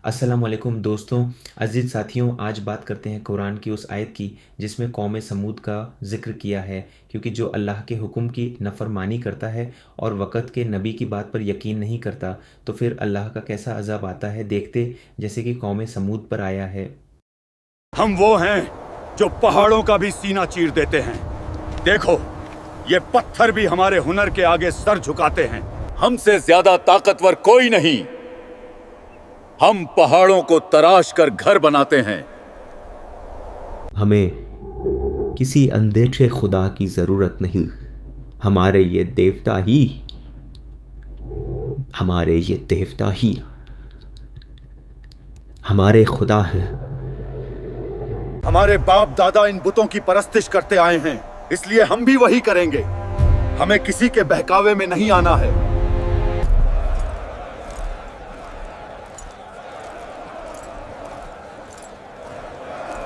अस्सलाम वालेकुम दोस्तों, अज़ीज़ साथियों। आज बात करते हैं कुरान की उस आयत की जिसमें कौम समूद का ज़िक्र किया है, क्योंकि जो अल्लाह के हुक्म की नफ़रमानी करता है और वक़्त के नबी की बात पर यकीन नहीं करता, तो फिर अल्लाह का कैसा अज़ाब आता है। देखते जैसे कि कौम समूद पर आया है। हम वो हैं जो पहाड़ों का भी सीना चीर देते हैं। देखो, ये पत्थर भी हमारे हुनर के आगे सर झुकाते हैं। हमसे ज्यादा ताकतवर कोई नहीं। हम पहाड़ों को तराश कर घर बनाते हैं। हमें किसी अनदेखे खुदा की ज़रूरत नहीं। हमारे ये देवता ही हमारे खुदा हैं। हमारे बाप दादा इन बुतों की परस्तिश करते आए हैं, इसलिए हम भी वही करेंगे। हमें किसी के बहकावे में नहीं आना है।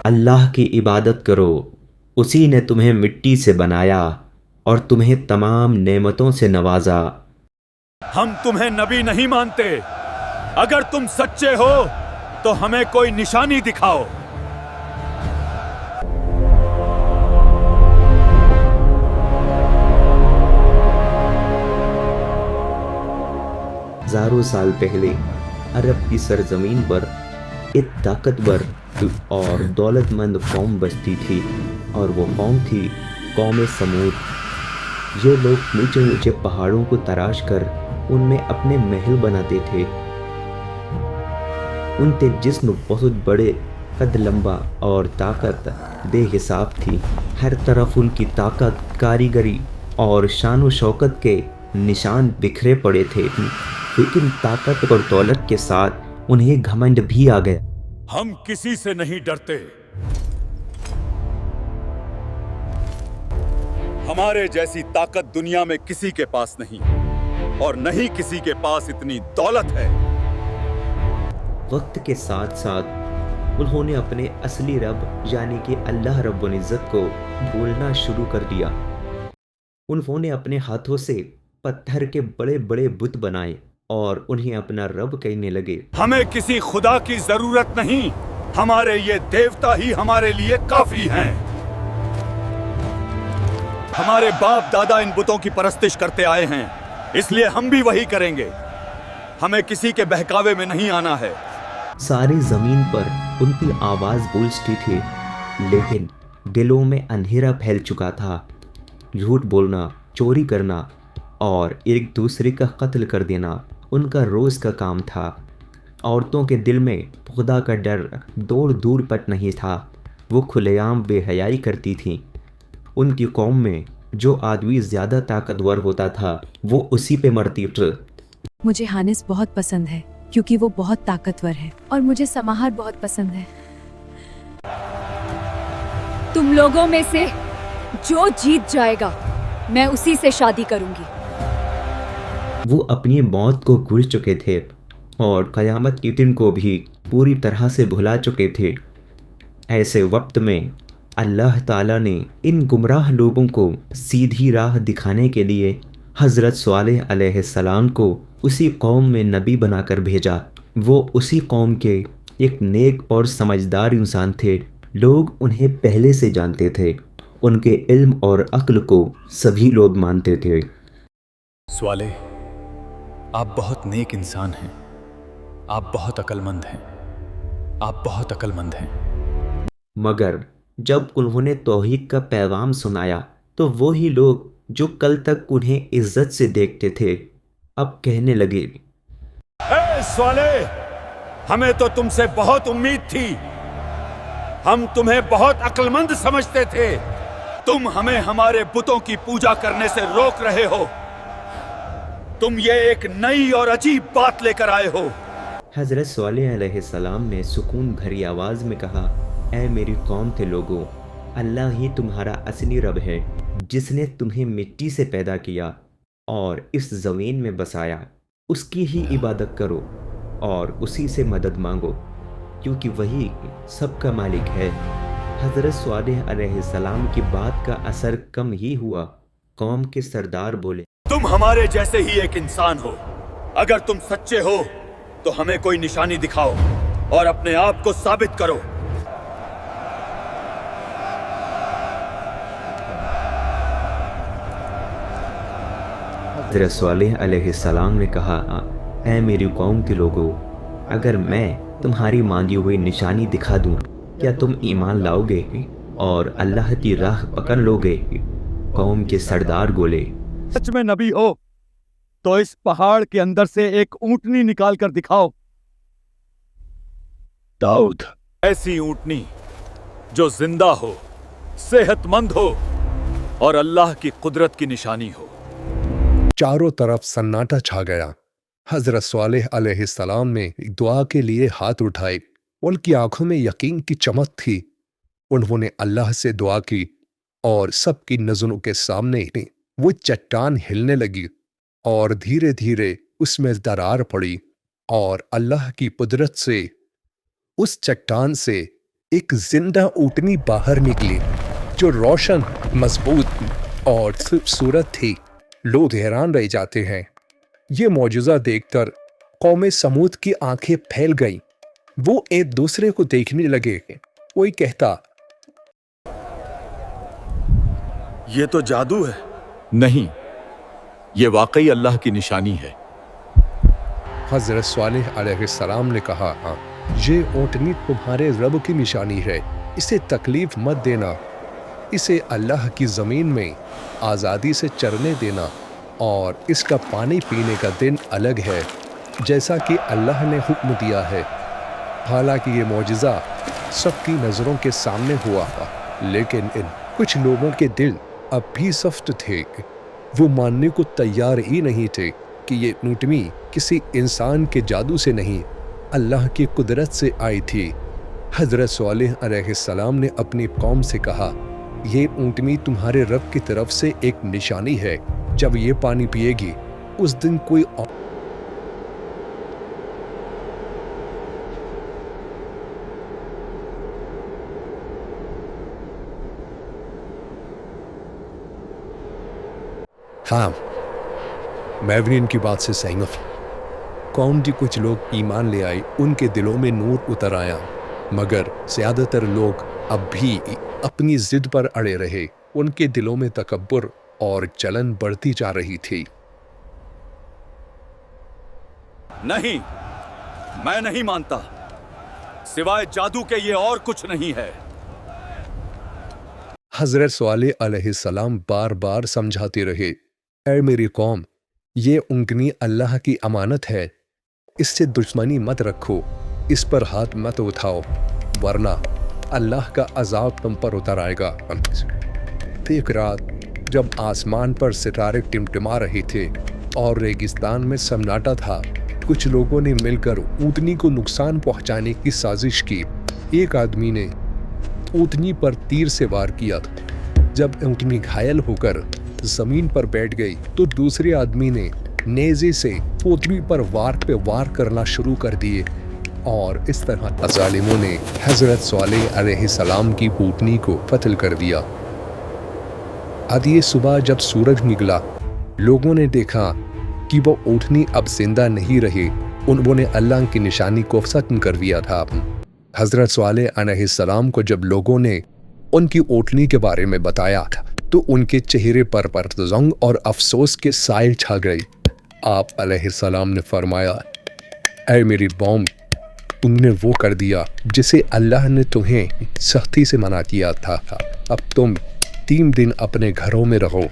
अल्लाह की इबादत करो, उसी ने तुम्हें मिट्टी से बनाया और तुम्हें तमाम नेमतों से नवाजा। हम तुम्हें नबी नहीं मानते। अगर तुम सच्चे हो तो हमें कोई निशानी दिखाओ। हज़ारों साल पहले अरब की सरजमीन पर एक ताकतवर और दौलतमंद कौम बसती थी, और वो कौम थी कौम समूद। ये लोग ऊंचे ऊंचे पहाड़ों को तराश कर उनमें अपने महल बनाते थे। उनके जिस्म बहुत बड़े, कद लंबा और ताकत बेहिसाब थी। हर तरफ उनकी ताकत, कारीगरी और शान व शौकत के निशान बिखरे पड़े थे। लेकिन ताकत और दौलत के साथ उन्हें घमंड भी आ गया। हम किसी से नहीं डरते। हमारे जैसी ताकत दुनिया में किसी के पास नहीं, और नहीं किसी के पास इतनी दौलत है। वक्त के साथ साथ उन्होंने अपने असली रब यानी कि अल्लाह रब्बुल इज़्ज़त को भूलना शुरू कर दिया। उन्होंने अपने हाथों से पत्थर के बड़े बड़े बुत बनाए और उन्हें अपना रब कहने लगे। हमें किसी खुदा की जरूरत नहीं। हमारे ये देवता ही हमारे लिए काफी हैं। हमारे बाप दादा इन बुतों की परस्तिश करते आए हैं, इसलिए हम भी वही करेंगे। हमें किसी के बहकावे में नहीं आना है। सारी जमीन पर उनकी आवाज गूंजती थी, लेकिन दिलों में अंधेरा फैल चुका था। झूठ बोलना, चोरी करना और एक दूसरे का कत्ल कर देना उनका रोज़ का काम था। औरतों के दिल में खुदा का डर दूर दूर तक नहीं था। वो खुलेआम बेहयाई करती थीं। उनकी कौम में जो आदमी ज़्यादा ताकतवर होता था वो उसी पे मरती थी। मुझे हानिस बहुत पसंद है क्योंकि वो बहुत ताकतवर है, और मुझे समाहर बहुत पसंद है। तुम लोगों में से जो जीत जाएगा मैं उसी से शादी करूंगी। वो अपनी मौत को भूल चुके थे और क़यामत के दिन को भी पूरी तरह से भुला चुके थे। ऐसे वक्त में अल्लाह ताला ने इन गुमराह लोगों को सीधी राह दिखाने के लिए हज़रत स्वालेह अलैहिस्सलाम को उसी कौम में नबी बनाकर भेजा। वो उसी कौम के एक नेक और समझदार इंसान थे। लोग उन्हें पहले से जानते थे। उनके इल्म और अक्ल को सभी लोग मानते थे। स्वालेह, आप बहुत नेक इंसान हैं। आप बहुत अक्लमंद हैं। आप बहुत अक्लमंद हैं। मगर जब उन्होंने तौहीद का पैगाम सुनाया तो वही लोग जो कल तक उन्हें इज्जत से देखते थे अब कहने लगे, ए स्वालेह, हमें तो तुमसे बहुत उम्मीद थी। हम तुम्हें बहुत अक्लमंद समझते थे। तुम हमें हमारे बुतों की पूजा करने से रोक रहे हो। तुम ये एक नई और अजीब बात लेकर आए हो। हज़रत स्वालेह अलैहिस्सलाम ने सुकून भरी आवाज़ में कहा, ऐ मेरी कौम के लोगों, अल्लाह ही तुम्हारा असली रब है, जिसने तुम्हें मिट्टी से पैदा किया और इस ज़मीन में बसाया। उसकी ही इबादत करो और उसी से मदद मांगो, क्योंकि वही सबका मालिक है। हज़रत स्वालेह अलैहिस्सलाम की बात का असर कम ही हुआ। कौम के सरदार बोले, तुम हमारे जैसे ही एक इंसान हो। अगर तुम सच्चे हो तो हमें कोई निशानी दिखाओ। और अपने आप को साबित करो। हज़रत सालेह अलैहिस्सलाम ने कहा, ऐ मेरी कौम के लोगों, अगर मैं तुम्हारी मांगी हुई निशानी दिखा दूं, क्या तुम ईमान लाओगे और अल्लाह की राह पकड़ लोगे? कौम के सरदार बोले, सच में नबी हो तो इस पहाड़ के अंदर से एक ऊंटनी निकाल कर दिखाओ। दाऊद, ऐसी ऊंटनी जो जिंदा हो, सेहतमंद हो और अल्लाह की कुदरत की निशानी हो। चारों तरफ सन्नाटा छा गया। हजरत सालेह अलैहिस्सलाम ने दुआ के लिए हाथ उठाए। उनकी आंखों में यकीन की चमक थी। उन्होंने अल्लाह से दुआ की और सबकी नजरों के सामने वो चट्टान हिलने लगी और धीरे धीरे उसमें दरार पड़ी और अल्लाह की कुदरत से उस चट्टान से एक जिंदा ऊँटनी बाहर निकली जो रोशन, मजबूत और खूबसूरत थी। लोग हैरान रह जाते हैं। ये मौजूदा देखकर कौमे समूद की आंखें फैल गईं। वो एक दूसरे को देखने लगे। कोई कहता, ये तो जादू है। नहीं, ये वाकई अल्लाह की निशानी है। हजरत सालेह अलैहिस्सलाम ने कहा, ये ऊँटनी तुम्हारे रब की निशानी है, इसे तकलीफ मत देना, इसे अल्लाह की ज़मीन में आज़ादी से चरने देना और इसका पानी पीने का दिन अलग है जैसा कि अल्लाह ने हुक्म दिया है। हालांकि ये मौजिज़ा सबकी नज़रों के सामने हुआ था, लेकिन इन कुछ लोगों के दिल अब भी सख्त थे। वो मानने को तैयार ही नहीं थे कि ये ऊँटनी किसी इंसान के जादू से नहीं, अल्लाह की कुदरत से आई थी। हज़रत सालेह अलैहिस्सलाम ने अपनी कौम से कहा, ये ऊँटनी तुम्हारे रब की तरफ से एक निशानी है। जब ये पानी पिएगी उस दिन कोई हाँ, मैं भी इनकी बात से सहमत हूँ। कौम के कुछ लोग ईमान ले आए, उनके दिलों में नूर उतर आया, मगर ज्यादातर लोग अब भी अपनी जिद पर अड़े रहे। उनके दिलों में तकब्बुर और जलन बढ़ती जा रही थी। नहीं, मैं नहीं मानता। सिवाय जादू के ये और कुछ नहीं है। हजरत सालेह अलैहिस्सलाम बार बार समझाते रहे, ऐ मेरी कौम, ये ऊँटनी अल्लाह की अमानत है, इससे दुश्मनी मत रखो, इस पर हाथ मत उठाओ, वरना अल्लाह का अजाब तुम पर उतर आएगा। एक रात जब आसमान पर सितारे टिमटिमा रहे थे और रेगिस्तान में सन्नाटा था, कुछ लोगों ने मिलकर ऊँटनी को नुकसान पहुंचाने की साजिश की। एक आदमी ने ऊँटनी पर तीर से वार किया। जब ऊँटनी घायल होकर जमीन पर बैठ गई तो दूसरे आदमी ने नेज़े से ऊँटनी पर वार पे वार करना शुरू कर दिए और इस तरह ज़ालिमों ने हज़रत सालेह अलैहिस्सलाम की ऊँटनी को कत्ल कर दिया। आधी सुबह जब सूरज निकला, लोगों ने देखा कि वो ऊँटनी अब जिंदा नहीं रही। उन्होंने अल्लाह की निशानी को खत्म कर दिया था। हज़रत सालेह अलैहिस्सलाम को जब लोगों ने उनकी ऊँटनी के बारे में बताया तो उनके चेहरे पर जंग और अफसोस के साए छा गए। आप अलैहिस्सलाम ने फरमाया, ऐ मेरी कौम, तुमने वो कर दिया जिसे अल्लाह ने तुम्हें सख्ती से मना किया था। अब तुम 3 दिन अपने घरों में रहो,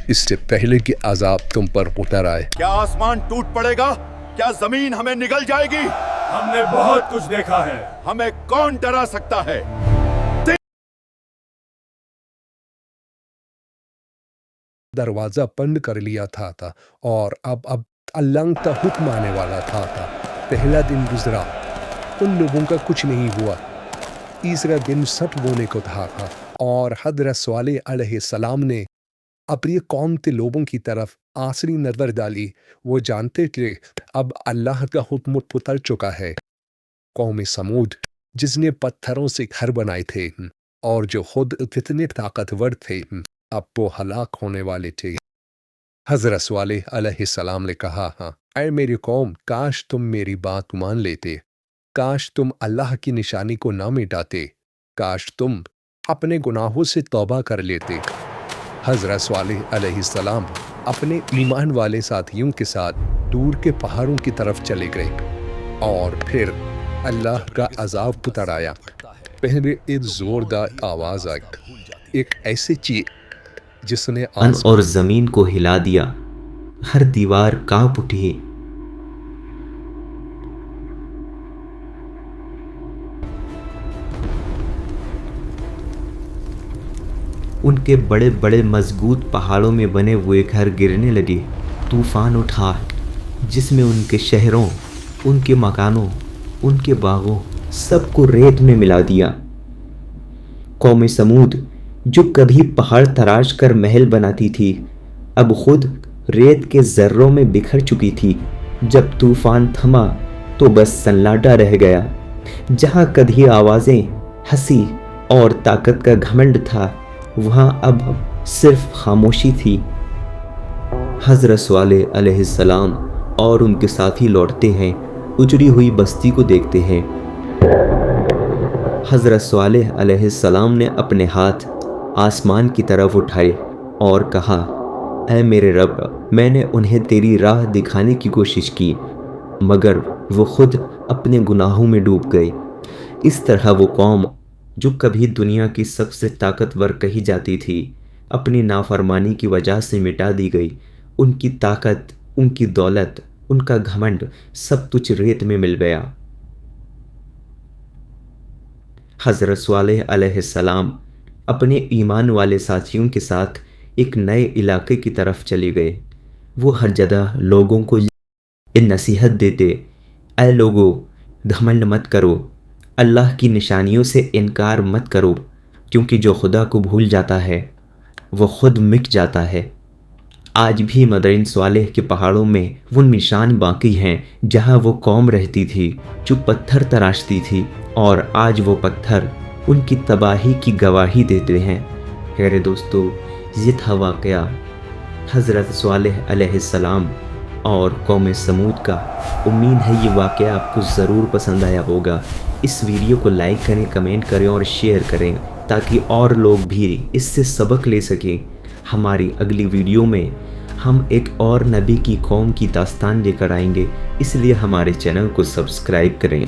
इससे पहले कि अजाब तुम पर उतर आए। क्या आसमान टूट पड़ेगा? क्या जमीन हमें निगल जाएगी? हमने बहुत कुछ देखा है, हमें कौन डरा सकता है? दरवाजा बंद कर लिया था और अब अल्लाह का हुक्म आने वाला था। पहला दिन गुजरा, उन लोगों का कुछ नहीं हुआ। तीसरा दिन सट बोने को था और हज़रत सालेह अलैहिस्सलाम ने अपनी कौम के लोगों की तरफ आखिरी नजर डाली। वो जानते थे अब अल्लाह का हुक्म उतर चुका है। कौम समूद, जिसने पत्थरों से घर बनाए थे और जो खुद कितने ताकतवर थे, अब वो हलाक होने वाले थे। हज़रत सालेह अलैहिस्सलाम ने कहा, ऐ मेरी कौम, काश तुम मेरी बात मान लेते। काश तुम अल्लाह की निशानी को ना मिटाते, काश तुम अपने गुनाहों से तौबा कर लेते। हज़रत स्वालिह अलैहिस्सलाम अपने ईमान वाले साथियों के साथ दूर के पहाड़ों की तरफ चले गए और फिर अल्लाह का अजाब उतर आया। पहले एक जोरदार आवाज आई, एक ऐसी चीख जिसने अन और ज़मीन को हिला दिया, हर दीवार कांप उठी। उनके बड़े बड़े मजबूत पहाड़ों में बने हुए घर गिरने लगे। तूफान उठा जिसमें उनके शहरों, उनके मकानों, उनके बागों सबको रेत में मिला दिया। कौम समूद जो कभी पहाड़ तराश कर महल बनाती थी, अब खुद रेत के जर्रों में बिखर चुकी थी। जब तूफान थमा तो बस सन्नाटा रह गया। जहाँ कभी आवाज़ें, हंसी और ताकत का घमंड था, वहाँ अब सिर्फ खामोशी थी। हज़रत स्वालिह अलैहिस्सलाम और उनके साथी लौटते हैं, उजड़ी हुई बस्ती को देखते हैं। हज़रत स्वालिह अलैहिस्सलाम ने अपने हाथ आसमान की तरफ उठाए और कहा, ऐ मेरे रब, मैंने उन्हें तेरी राह दिखाने की कोशिश की, मगर वो खुद अपने गुनाहों में डूब गए। इस तरह वो कौम जो कभी दुनिया की सबसे ताकतवर कही जाती थी, अपनी नाफरमानी की वजह से मिटा दी गई। उनकी ताकत, उनकी दौलत, उनका घमंड सब कुछ रेत में मिल गया। हज़रत स्वालिह अलैहिस्सलाम अपने ईमान वाले साथियों के साथ एक नए इलाके की तरफ चले गए। वो हर जगह लोगों को ये नसीहत देते, ऐ लोगों, घमंड मत करो, अल्लाह की निशानियों से इनकार मत करो, क्योंकि जो खुदा को भूल जाता है वो खुद मिट जाता है। आज भी मदइन स्वालिह के पहाड़ों में वो निशान बाकी हैं जहाँ वो कौम रहती थी जो पत्थर तराशती थी, और आज वो पत्थर उनकी तबाही की गवाही देते हैं। मेरे दोस्तों, ये था वाक़या हज़रत स्वालिह अलैहिस्सलाम और कौम समूद का। उम्मीद है ये वाक़या आपको ज़रूर पसंद आया होगा। इस वीडियो को लाइक करें, कमेंट करें और शेयर करें ताकि और लोग भी इससे सबक ले सकें। हमारी अगली वीडियो में हम एक और नबी की कौम की दास्तान लेकर आएंगे, इसलिए हमारे चैनल को सब्सक्राइब करें।